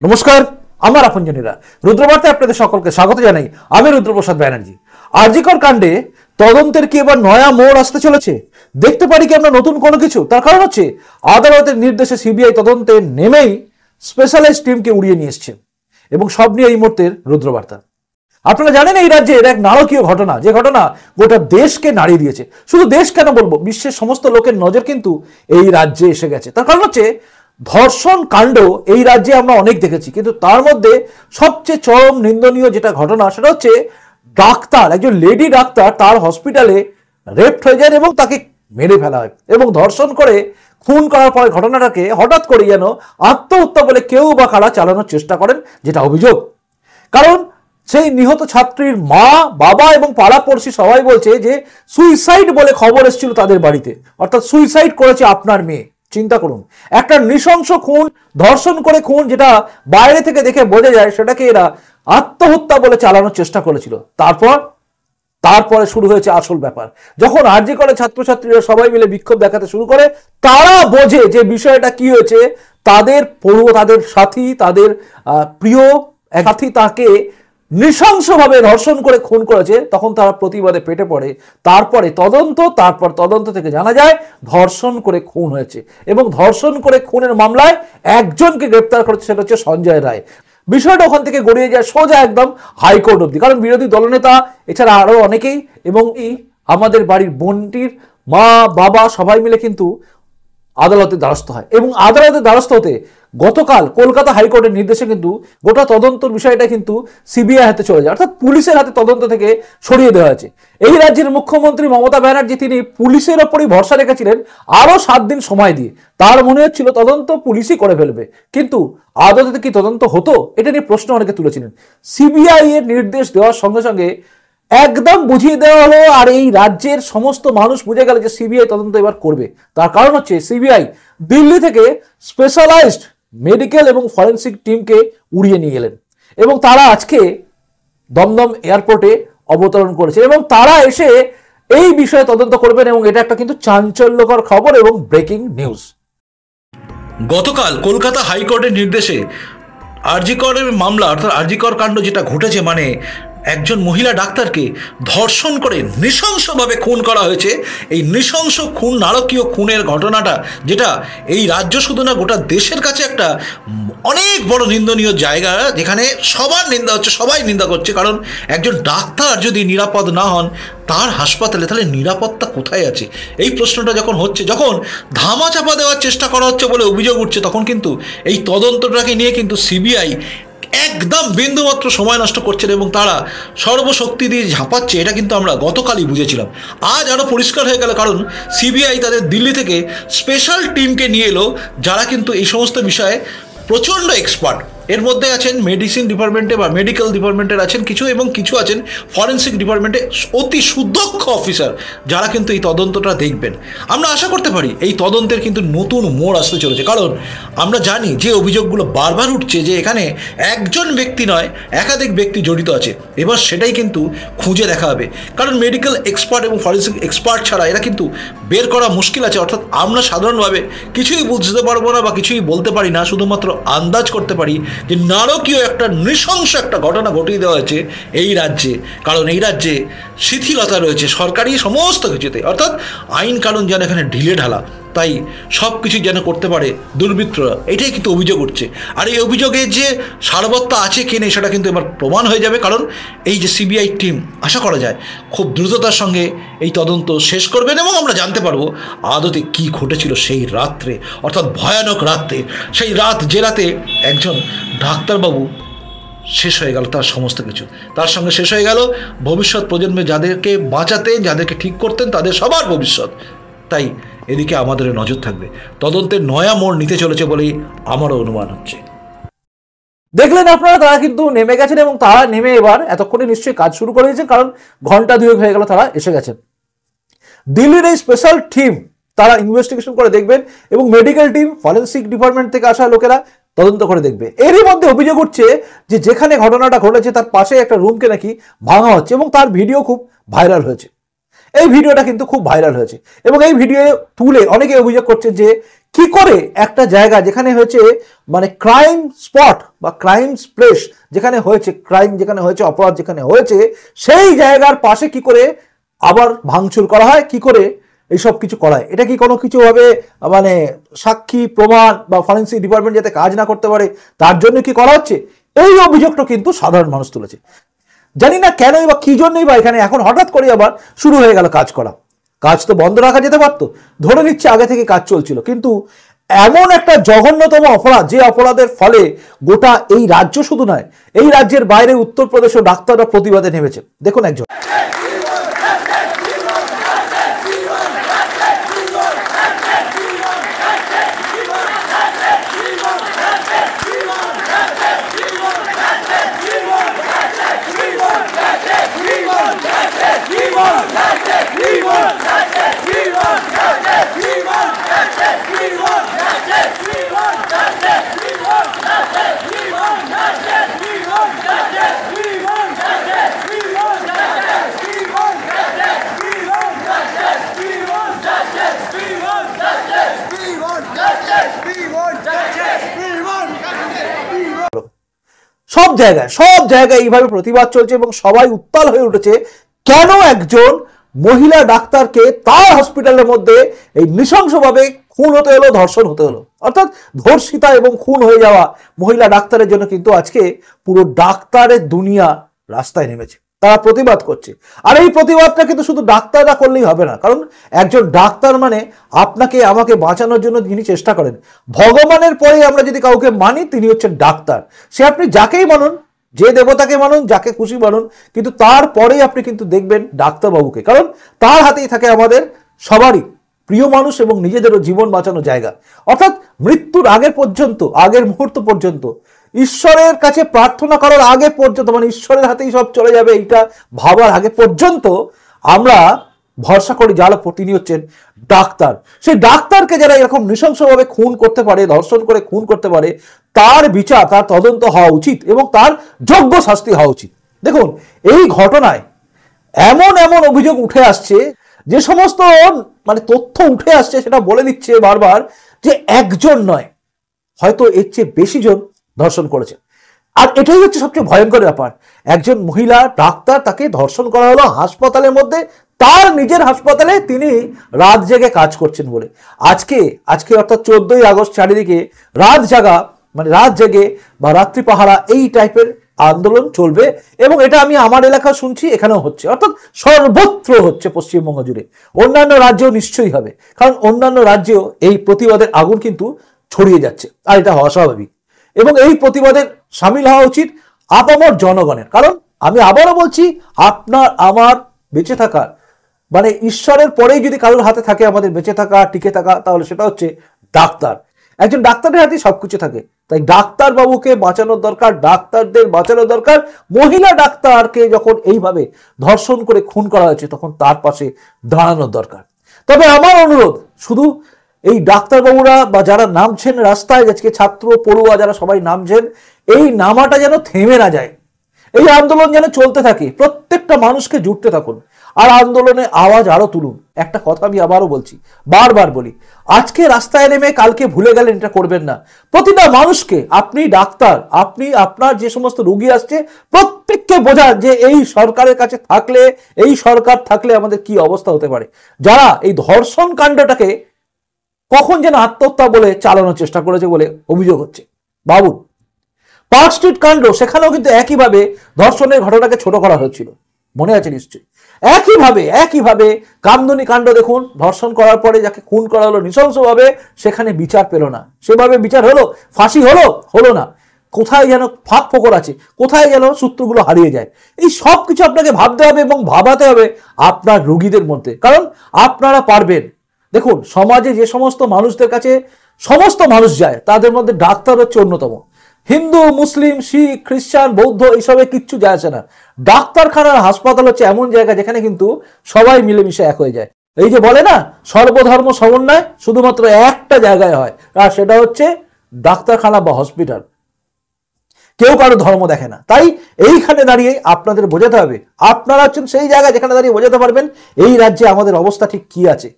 নমস্কার, আমার আপনজনেরা রুদ্রবার্তায় আপনাদের সকলকে স্বাগত জানাই। আমি রুদ্রপ্রসাদ ব্যানার্জি। আরজিকর কাণ্ডে তদন্তের কি এবার নয়া মোড় আসতে চলেছে? দেখতে পারি কি আমরা নতুন কোনো কিছু? তার কারণ হচ্ছে আদালতের নির্দেশে সিবিআই তদন্তে নেমেই স্পেশালাইজড টিমকে উড়িয়ে নিয়ে এসছে এবং সব নিয়ে এই মুহূর্তের রুদ্রবার্তা। আপনারা জানেন এই রাজ্যের এক নারকীয় ঘটনা, যে ঘটনা গোটা দেশকে নাড়িয়ে দিয়েছে। শুধু দেশ কেন বলবো, বিশ্বের সমস্ত লোকের নজর কিন্তু এই রাজ্যে এসে গেছে। তার কারণ হচ্ছে ধর্ষণ কাণ্ড এই রাজ্যে আমরা অনেক দেখেছি, কিন্তু তার মধ্যে সবচেয়ে চরম নিন্দনীয় যেটা ঘটনা সেটা হচ্ছে ডাক্তার, একজন লেডি ডাক্তার তার হসপিটালে রেপড হয়ে যান এবং তাকে মেরে ফেলা হয় এবং ধর্ষণ করে খুন করার পরে ঘটনাটাকে হঠাৎ করে যেন আত্মহত্যা বলে কেউ বা কারা চালানোর চেষ্টা করেন, যেটা অভিযোগ। কারণ সেই নিহত ছাত্রীর মা, বাবা এবং পাড়াপড়শি সবাই বলছে যে সুইসাইড বলে খবর এসেছিল তাদের বাড়িতে, অর্থাৎ সুইসাইড করেছে আপনার মেয়ে। চিন্তা করুন, একটা নৃশংস খুন, ধর্ষণ করে খুন, যেটা বাইরে থেকে দেখে বোঝা যায় সেটাকে এরা আত্মহত্যা বলে চালানোর চেষ্টা করেছিল। তারপরে শুরু হয়েছে আসল ব্যাপার। যখন আরজি করে ছাত্রছাত্রীরা সবাই মিলে বিক্ষোভ দেখাতে শুরু করে, তারা বোঝে যে বিষয়টা কি হয়েছে। তাদের পড়ুয়া, তাদের সাথী, তাদের প্রিয় সাথী তাকে নৃশংসভাবে ধর্ষণ করে খুন করেছে। তখন তারা প্রতিবাদে পেটে পড়ে। তারপর তদন্ত থেকে জানা যায় ধর্ষণ করে খুন হয়েছে এবং ধর্ষণ করে খুনের মামলায় একজনকে গ্রেপ্তার করেছে, সেটা হচ্ছে সঞ্জয় রায়। বিষয়টা ওখান থেকে গড়িয়ে যায় সোজা একদম হাইকোর্ট অব্দি। কারণ বিরোধী দলনেতা এছাড়া আরো অনেকেই এবং আমাদের বাড়ির বোনটির মা, বাবা সবাই মিলে কিন্তু আদালতের দ্বারস্থ হয় এবং আদালতের দ্বারস্থ হতে গতকাল কলকাতা হাইকোর্টের নির্দেশে কিন্তু গোটা তদন্তর বিষয়টা কিন্তু সিবিআই হাতে চলে যায়, অর্থাৎ পুলিশের হাতে তদন্ত থেকে সরিয়ে দেওয়া হয়েছে। এই রাজ্যের মুখ্যমন্ত্রী মমতা ব্যানার্জি তিনি পুলিশের ওপরই ভরসা রেখেছিলেন আরো 7 দিন সময় দিয়ে। তার মনে হচ্ছিল তদন্ত পুলিশই করে ফেলবে, কিন্তু আদতে কি তদন্ত হতো, এটা নিয়ে প্রশ্ন অনেকে তুলেছিলেন। সিবিআই এর নির্দেশ দেওয়ার সঙ্গে সঙ্গে একদম বুঝিয়ে দেওয়া হলো, আর এই রাজ্যের সমস্ত মানুষ বুঝে গেল যে সিবিআই তদন্ত এবার করবে। তার কারণ হচ্ছে সিবিআই দিল্লি থেকে স্পেশালাইজড মেডিকেল এবং ফরেন্সিক টিমকে উড়িয়ে নিয়ে গেলেন এবং তারা আজকে দমদম এয়ারপোর্টে অবতরণ করেছে এবং তারা এসে এই বিষয়ে তদন্ত করবেন এবং এটা একটা কিন্তু চাঞ্চল্যকর খবর এবং ব্রেকিং নিউজ। গতকাল কলকাতা হাইকোর্টের নির্দেশে আরজিকরের মামলা, অর্থাৎ আরজিকর কাণ্ড যেটা ঘটেছে, মানে একজন মহিলা ডাক্তারকে ধর্ষণ করে নৃশংসভাবে খুন করা হয়েছে। এই নৃশংস খুন, নারকীয় খুনের ঘটনাটা, যেটা এই রাজ্য শুধু না গোটা দেশের কাছে একটা অনেক বড় নিন্দনীয় জায়গা, যেখানে সবার নিন্দা হচ্ছে, সবাই নিন্দা করছে। কারণ একজন ডাক্তার যদি নিরাপদ না হন তার হাসপাতালে, তাহলে নিরাপত্তা কোথায় আছে? এই প্রশ্নটা যখন হচ্ছে, যখন ধামাচাপা দেওয়ার চেষ্টা করা হচ্ছে বলে অভিযোগ উঠছে, তখন কিন্তু এই তদন্তটাকে নিয়ে কিন্তু সিবিআই একদম বিন্দুমাত্র সময় নষ্ট করছেন এবং তারা সর্বশক্তি দিয়ে ঝাঁপাচ্ছে। এটা কিন্তু আমরা গতকালই বুঝেছিলাম। আজ আরও পরিষ্কার হয়ে গেল, কারণ সিবিআই তাদের দিল্লি থেকে স্পেশাল টিমকে নিয়ে এলো, যারা কিন্তু এই সমস্ত বিষয়ে প্রচণ্ড এক্সপার্ট। এর মধ্যে আছেন মেডিসিন ডিপার্টমেন্টে বা মেডিকেল ডিপার্টমেন্টের আছেন কিছু, এবং কিছু আছেন ফরেন্সিক ডিপার্টমেন্টে অতি সুদক্ষ অফিসার, যারা কিন্তু এই তদন্তটা দেখবেন। আমরা আশা করতে পারি এই তদন্তের কিন্তু নতুন মোড় আসতে চলেছে। কারণ আমরা জানি যে অভিযোগগুলো বারবার উঠছে যে এখানে একজন ব্যক্তি নয়, একাধিক ব্যক্তি জড়িত আছে। এবার সেটাই কিন্তু খুঁজে দেখা হবে, কারণ মেডিকেল এক্সপার্ট এবং ফরেন্সিক এক্সপার্ট ছাড়া এরা কিন্তু বের করা মুশকিল আছে। অর্থাৎ আমরা সাধারণভাবে কিছুই বুঝতে পারবো না বা কিছুই বলতে পারি না, শুধুমাত্র আন্দাজ করতে পারি যে নারকীয় একটা নৃশংস একটা ঘটনা ঘটিয়ে দেওয়া হয়েছে এই রাজ্যে। কারণ এই রাজ্যে শিথিলতা রয়েছে সরকারি সমস্ত কিছুতে, অর্থাৎ আইন কানুন যেন এখানে ঢিলে ঢালা, তাই সব কিছু যেন করতে পারে দুর্বৃত্তরা, এটাই কিন্তু অভিযোগ উঠছে। আর এই অভিযোগে যে সারবত্তা আছে কি নেই সেটা কিন্তু এবার প্রমাণ হয়ে যাবে। কারণ এই যে সিবিআই টিম, আশা করা যায় খুব দ্রুততার সঙ্গে এই তদন্ত শেষ করবেন এবং আমরা জানতে পারবো আদতে কি ঘটেছিল সেই রাত্রে, অর্থাৎ ভয়ানক রাত্রে, সেই রাত যে রাতে একজন ডাক্তারবাবু শেষ হয়ে গেল তার সমস্ত কিছু, তার সঙ্গে শেষ হয়ে গেল ভবিষ্যৎ প্রজন্মে যাদেরকে বাঁচাতেন, যাদেরকে ঠিক করতেন, তাদের সবার ভবিষ্যৎ। তাই এদিকে আমাদের নজর থাকবে। তদন্তের নয়া মোড় নিতে চলেছে বলেই আমারও অনুমান হচ্ছে। দেখলেন আপনারা, তারা কিন্তু নেমে গেছেন এবং তারা নেমে এবার এতক্ষণে নিশ্চয়ই কাজ শুরু করে দিয়েছেন, কারণ ঘন্টা 2 হয়ে গেল তারা এসে গেছেন। দিল্লির এই স্পেশাল টিম তারা ইনভেস্টিগেশন করে দেখবেন এবং মেডিকেল টিম, ফরেন্সিক ডিপার্টমেন্ট থেকে আসা লোকেরা তদন্ত করে দেখবে। এরই মধ্যে অভিযোগ উঠছে যে যেখানে ঘটনাটা ঘটেছে তার পাশে একটা রুমকে নাকি ভাঙা হচ্ছে এবং তার ভিডিও খুব ভাইরাল হয়েছে। এই ভিডিওটা কিন্তু খুব ভাইরাল হয়েছে এবং এই ভিডিও তুলে অনেকে অভিযোগ করছে যে কি করে একটা জায়গা যেখানে হয়েছে মানে ক্রাইম স্পট বা ক্রাইম প্লেস যেখানে হয়েছে, ক্রাইম যেখানে হয়েছে, অপরাধ যেখানে হয়েছে, সেই জায়গার পাশে কি করে আবার ভাঙচুর করা হয়, কি করে এইসব কিছু করা হয়? এটা কি কোনো কিছু ভাবে মানে সাক্ষী প্রমাণ বা ফরেন্সিক ডিপার্টমেন্ট যাতে কাজ না করতে পারে তার জন্য কি করা হচ্ছে? এই অভিযোগটা কিন্তু সাধারণ মানুষ তুলেছে। জানি না কেনই বা কি জন্যই বা এখানে এখন হঠাৎ করে আবার শুরু হয়ে গেল কাজ করা। কাজ তো বন্ধ রাখা যেতে পারতো, ধরে নিচ্ছে আগে থেকে কাজ চলছিল, কিন্তু এমন একটা জঘন্যতম অপরাধ যে অপরাধের ফলে গোটা এই রাজ্য শুধু নয়, এই রাজ্যের বাইরে উত্তরপ্রদেশেও ডাক্তাররা প্রতিবাদে নেমেছে। দেখুন একজন সব জায়গায় এইভাবে প্রতিবাদ চলছে এবং সবাই উত্তাল হয়ে উঠেছে। কেন একজন মহিলা ডাক্তারকে তার হসপিটালের মধ্যে এই নৃশংসভাবে খুন হতে হলো, ধর্ষণ হতে হলো? অর্থাৎ ধর্ষিতা এবং খুন হয়ে যাওয়া মহিলা ডাক্তারের জন্য কিন্তু আজকে পুরো ডাক্তারের দুনিয়া রাস্তায় নেমেছে, তারা প্রতিবাদ করছে। আর এই প্রতিবাদটা কিন্তু শুধু ডাক্তাররা করলেই হবে না, কারণ একজন ডাক্তার মানে আপনাকে আমাকে বাঁচানোর জন্য যিনি চেষ্টা করেন। ভগবানের পরে আমরা যদি কাউকে মানি তিনি হচ্ছেন ডাক্তার। সে আপনি যাকেই মানুন, যে দেবতাকে মানুন, যাকে খুশি মানুন, কিন্তু তারপরেই আপনি কিন্তু দেখবেন ডাক্তারবাবুকে, কারণ তার হাতেই থাকে আমাদের সবারই প্রিয় মানুষ এবং নিজেদেরও জীবন বাঁচানোর জায়গা। অর্থাৎ মৃত্যুর আগে পর্যন্ত, আগের মুহূর্ত পর্যন্ত, ঈশ্বরের কাছে প্রার্থনা করার আগে পর্যন্ত, মানে ঈশ্বরের হাতেই সব চলে যাবে এইটা ভাবার আগে পর্যন্ত আমরা ভরসা করি যারা তিনি হচ্ছেন ডাক্তার। সেই ডাক্তারকে যারা এরকম নৃশংসভাবে খুন করতে পারে, ধর্ষণ করে খুন করতে পারে, তার বিচার, তার তদন্ত হওয়া উচিত এবং তার যোগ্য শাস্তি হওয়া উচিত। দেখুন এই ঘটনায় এমন এমন অভিযোগ উঠে আসছে, যে সমস্ত মানে তথ্য উঠে আসছে সেটা বলে দিচ্ছে বারবার যে একজন নয়, হয়তো এর চেয়ে বেশি জন ধর্ষণ করেছে। আর এটাই হচ্ছে সবচেয়ে ভয়ঙ্কর ব্যাপার, একজন মহিলা ডাক্তার, তাকে ধর্ষণ করা হলো হাসপাতালের মধ্যে, তার নিজের হাসপাতালে তিনি রাত জেগে কাজ করছেন বলে। আজকে অর্থাৎ 14ই আগস্ট চারিদিকে রাত জাগা মানে রাত জেগে বা রাত্রি পাহারা এই টাইপের আন্দোলন চলবে এবং এটা আমি আমার এলাকা শুনছি এখানেও হচ্ছে, অর্থাৎ সর্বত্র হচ্ছে পশ্চিমবঙ্গ জুড়ে। অন্যান্য রাজ্যেও নিশ্চয়ই হবে, কারণ অন্যান্য রাজ্যেও এই প্রতিবাদের আগুন কিন্তু ছড়িয়ে যাচ্ছে, আর এটা হওয়া স্বাভাবিক। এবং এই প্রতিবাদের সামিল হওয়া উচিত আপামর জনগণের, কারণ আমি আবারও বলছি, আপনার আমার বেঁচে থাকার মানে ঈশ্বরের পরেই যদি কারোর হাতে থাকে আমাদের বেঁচে থাকা, টিকে থাকা, তাহলে সেটা হচ্ছে ডাক্তার। একজন ডাক্তারের হাতেই সবকিছু থাকে, তাই ডাক্তার বাবুকে বাঁচানোর দরকার, ডাক্তারদের বাঁচানো দরকার। মহিলা ডাক্তারকে যখন এইভাবে ধর্ষণ করে খুন করা হয়েছে তখন তার পাশে দাঁড়ানোর দরকার। তবে আমার অনুরোধ, শুধু এই ডাক্তারবাবুরা বা যারা নামছেন রাস্তায়, আজকে ছাত্র পড়ুয়া যারা সবাই নামছেন, এই নামাটা যেন থেমে না যায়, এই আন্দোলন যেন চলতে থাকে। প্রত্যেকটা মানুষকে জুটতে থাকুন আর আন্দোলনে আওয়াজ আরো তুলুন। একটা কথা আমি আবারও বলছি, বারবার বলি, আজকে রাস্তায় নেমে কালকে ভুলে গেলেন এটা করবেন না। প্রতিটা মানুষকে, আপনি ডাক্তার, আপনি আপনার যে সমস্ত রোগী আসছে প্রত্যেককে বোঝান যে এই সরকারের কাছে থাকলে, এই সরকার থাকলে আমাদের কি অবস্থা হতে পারে। যারা এই ধর্ষণ কাণ্ডটাকে কখন যেন আত্মহত্যা বলে চালানোর চেষ্টা করেছে বলে অভিযোগ হচ্ছে, ভাবুন। পার্ক স্ট্রিট কাণ্ড, সেখানেও কিন্তু একইভাবে ধর্ষণের ঘটনাকে ছোট করা হয়েছিল, মনে আছে নিশ্চয়ই। একইভাবে কামদুনি কাণ্ড দেখুন, ধর্ষণ করার পরে যাকে খুন করা হলো নৃশংসভাবে, সেখানে বিচার পেল না। সেভাবে বিচার হলো, ফাঁসি হলো না। কোথায় যেন ফাঁক ফোকর আছে, কোথায় যেন সূত্রগুলো হারিয়ে যায়। এই সব কিছু আপনাকে ভাবতে হবে এবং ভাবাতে হবে আপনার রোগীদের মধ্যে, কারণ আপনারা পারবেন। দেখুন সমাজে যে সমস্ত মানুষদের কাছে সমস্ত মানুষ যায়, তাদের মধ্যে ডাক্তার হচ্ছে অন্যতম। হিন্দু, মুসলিম, শিখ, খ্রিস্টান, বৌদ্ধ এইসবে কিচ্ছু যায় আসে না। ডাক্তারখানার হাসপাতাল হচ্ছে এমন জায়গা যেখানে কিন্তু সবাই মিলেমিশে এক হয়ে যায়। এই যে বলে না সর্বধর্ম সমন্বয়, শুধুমাত্র একটা জায়গায় হয়, আর সেটা হচ্ছে ডাক্তারখানা বা হসপিটাল। কেউ কারো ধর্ম দেখে না। তাই এইখানে দাঁড়িয়ে আপনাদের বোঝাতে হবে, আপনারা হচ্ছেন সেই জায়গা যেখানে দাঁড়িয়ে বোঝাতে পারবেন এই রাজ্যে আমাদের অবস্থা ঠিক কি আছে।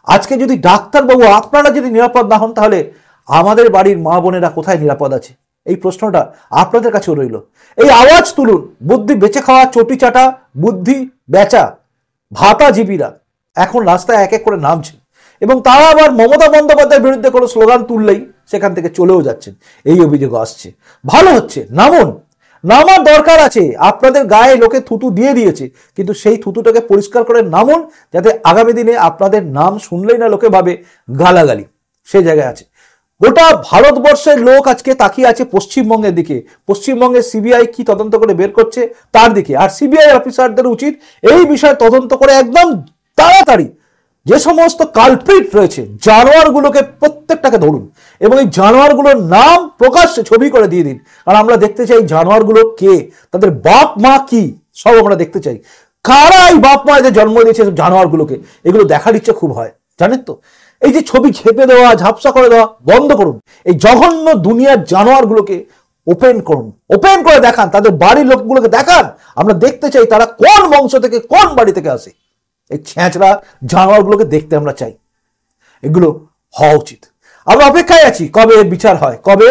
আজকে যদি ডাক্তারবাবু আপনারা যদি নিরাপদ না হন, তাহলে আমাদের বাড়ির মা বোনেরা কোথায় নিরাপদ আছে? এই প্রশ্নটা আপনাদের কাছেও রইল। এই আওয়াজ তুলুন, বুদ্ধি বেঁচে খাওয়া, চটি চাটা, বুদ্ধি বেচা ভাতাজীবীরা এখন রাস্তায় এক এক করে নামছেন, এবং তারা আবার মমতা বন্দ্যোপাধ্যায়ের বিরুদ্ধে কোনো স্লোগান তুললেই সেখান থেকে চলেও যাচ্ছেন। এই অভিযোগ আসছে। ভালো হচ্ছে, নামুন, নামার দরকার আছে। আপনাদের গায়ে লোকে থুতু দিয়ে দিয়েছে, কিন্তু সেই থুতুটাকে পরিষ্কার করে নামুন, যাতে আগামী দিনে আপনাদের নাম শুনলেই না লোকে ভাবে গালাগালি। সেই জায়গায় আছে। গোটা ভারতবর্ষের লোক আজকে তাকিয়ে আছে পশ্চিমবঙ্গের দিকে। পশ্চিমবঙ্গের সিবিআই কি তদন্ত করে বের করছে তার দিকে। আর সিবিআই অফিসারদের উচিত এই বিষয়ে তদন্ত করে একদম তাড়াতাড়ি যে সমস্ত কালপ্রিট রয়েছে, জানোয়ারগুলোকে প্রত্যেকটাকে ধরুন, এবং এই জানোয়ারগুলোর নাম প্রকাশ্যে ছবি করে দিয়ে দিন। কারণ আমরা দেখতে চাই জানোয়ারগুলো কে, তাদের বাপ মা কি, সব আমরা দেখতে চাই। কারা এই বাপ মা যে জন্ম দিয়েছে জানোয়ারগুলোকে, এগুলো দেখার ইচ্ছে খুব হয়, জানেন তো। এই যে ছবি ঝেপে দেওয়া, ঝাপসা করে দেওয়া বন্ধ করুন। এই জঘন্য দুনিয়ার জানোয়ারগুলোকে ওপেন করুন, ওপেন করে দেখান, তাদের বাড়ির লোকগুলোকে দেখান। আমরা দেখতে চাই তারা কোন বংশ থেকে, কোন বাড়ি থেকে আসে। এই ছেঁচড়া জানোয়ারগুলোকে দেখতে আমরা চাই। এগুলো হওয়া উচিত। আমরা অপেক্ষায় আছি কবে এর বিচার হয়, কবে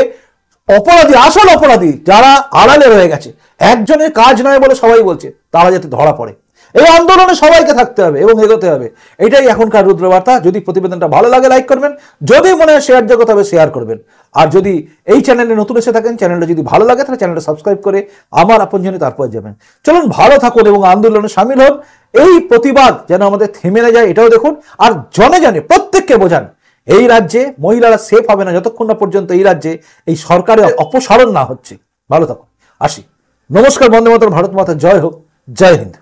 অপরাধী, আসল অপরাধী যারা আড়ালে রয়ে গেছে, একজনের কাজ নয় বলে সবাই বলছে, তারা যাতে ধরা পড়ে। এই আন্দোলনে সবাইকে থাকতে হবে এবং এগোতে হবে। এটাই এখনকার রুদ্রবার্তা। যদি প্রতিবেদনটা ভালো লাগে লাইক করবেন, যদি মনে হয় শেয়ার যোগ্য তবে শেয়ার করবেন। আর যদি এই চ্যানেলে নতুন এসে থাকেন, চ্যানেলটা যদি ভালো লাগে তাহলে চ্যানেলটা সাবস্ক্রাইব করে আমার আপনজনে তারপর যাবেন। চলুন ভালো থাকুন এবং আন্দোলনে সামিল হন। এই প্রতিবাদ যেন আমাদের থেমে না যায়, এটাও দেখুন। আর জনে জনে প্রত্যেককে বোঝান, এই রাজ্যে মহিলারা সেফ হবে না যতক্ষণ না পর্যন্ত এই রাজ্যে এই সরকারের অপসারণ না হচ্ছে। ভালো থাকুন, আসি। নমস্কার, বন্দে মাতরম, ভারত মাতা জয় হোক, জয় হিন্দ।